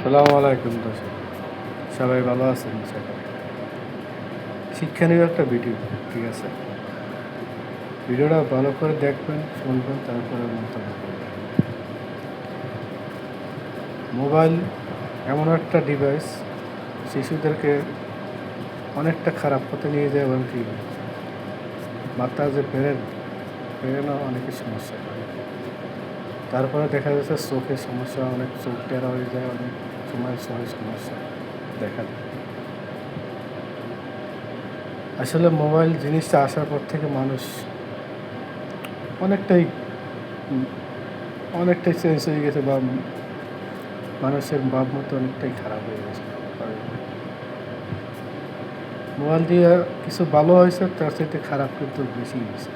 সালামু আলাইকুম দর্শক, সবাই ভালো আছেন? শিক্ষণীয় একটা ভিডিও, ঠিক আছে? ভিডিওটা ভালো করে দেখবেন, শুনবেন, তারপরে মন্তব্য করবেন। মোবাইল এমন একটা ডিভাইস শিশুদেরকে অনেকটা খারাপ পথে নিয়ে যায়, এবং কি মাথার যে ব্রেনও অনেকের সমস্যা করে। তারপরে দেখা যাচ্ছে চোখের সমস্যা, অনেক চোখ টেরা হয়ে যায়, অনেক সময় চোখের সমস্যা দেখা যায়। আসলে মোবাইল জিনিসটা আসার পর থেকে মানুষ অনেকটাই উম, অনেকটাই চেঞ্জ হয়ে গেছে, বা মানুষের ভাবমূর্তি অনেকটাই খারাপ হয়ে গেছে। মোবাইল দিয়ে কিছু ভালো হয়েছে, তার চাইতে খারাপ কিন্তু বেশি হয়েছে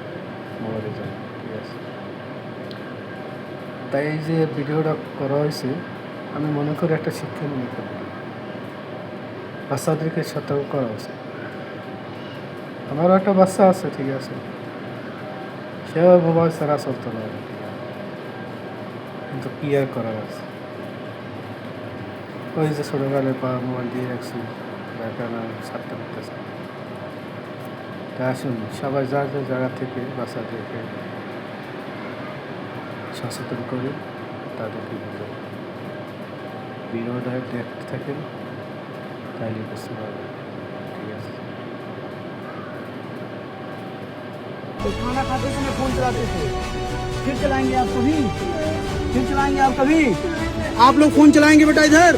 মোবাইলের জন্য, ঠিক আছে? তাই এই যে ভিডিওটা করা হয়েছে, আমি মনে করি একটা শিক্ষণীয় একটা ভিডিও, বাচ্চাদেরকে সতর্ক করা উচিত। আমারও একটা বাচ্চা আছে, ঠিক আছে? সেও মোবাইল ছাড়া চলতে পারে, কিন্তু কি আর করার আছে। ওই যে ছোটোবেলায় মোবাইল দিয়ে রাখছি, এখন আর ছাড়তে পারতেছে না। তা আসুন সবাই যার যার জায়গা থেকে বাচ্চাদেরকে সচেতন করি, তাদেরকে বুঝাই। ভিডিওটা দেখতে থাকেন, তাইলে বুঝতে পারবেন, ঠিক আছে? तो खाना खाते समय फोन चलाते थे, फिर चलाएंगे आप कभी? फिर चलाएंगे आप कभी? आप लोग फोन चलाएंगे बेटा? इधर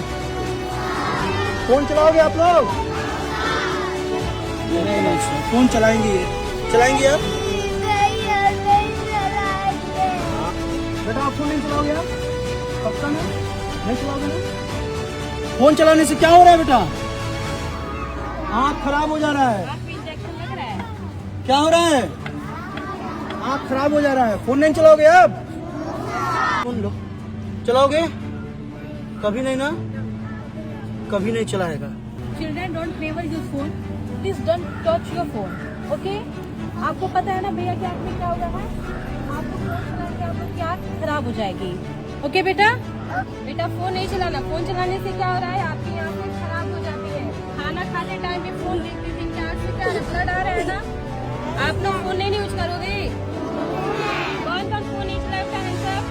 फोन चलाओगे आप लोग? नहीं नहीं सर, फोन चलाएंगे आप? बेटा आप फोन नहीं चलाओगे? आप पक्का ना? नहीं चलाओगे ना? फोन चलाने से क्या हो रहा है बेटा? आँख खराब हो जा रहा है। क्या हो रहा है? आँख खराब हो जा रहा है। फोन नहीं चलाओगे आप? फोन लो, चलाओगे? कभी नहीं ना? कभी नहीं चलाएगा। Children don't never use phone. Please don't touch your phone. Okay? आपको पता है ना भैया की आँख में क्या हो रहा है? आपको फोन चलाने से आपकी आँख खराब हो जाएगी। ओके बेटा? बेटा फोन नहीं चलाना। फोन चलाने से क्या हो रहा है? आपकी आँखें खराब हो जाती है। खाना खाते टाइम पे फोन देखते थे, क्या आँख से क्या ब्लड आ रहा है ना? आप लोग फोन नहीं यूज करोगे? कौन कौन फोन नहीं चलाएगा? Hands up.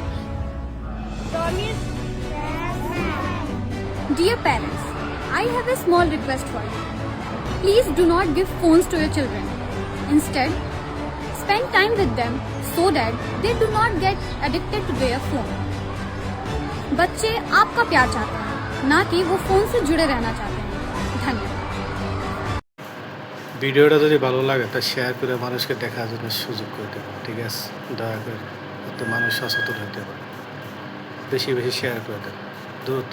Promise? Dear parents, I have a small request for you. Please do not give phones to your children. Instead, spend time with them so that they do not get addicted to their phone. बच्चे आपका प्यार चाहते हैं, ना कि वो phone से जुड़े रहना चाहते हैं। धन्यवाद। ভিডিওটা যদি ভালো লাগে তা শেয়ার করে মানুষকে দেখার জন্য সুযোগ করে দেবেন, ঠিক আছে? দয়া করে, যাতে মানুষ সচেতন হতে পারে। বেশি বেশি শেয়ার করে দেবেন, দ্রুত।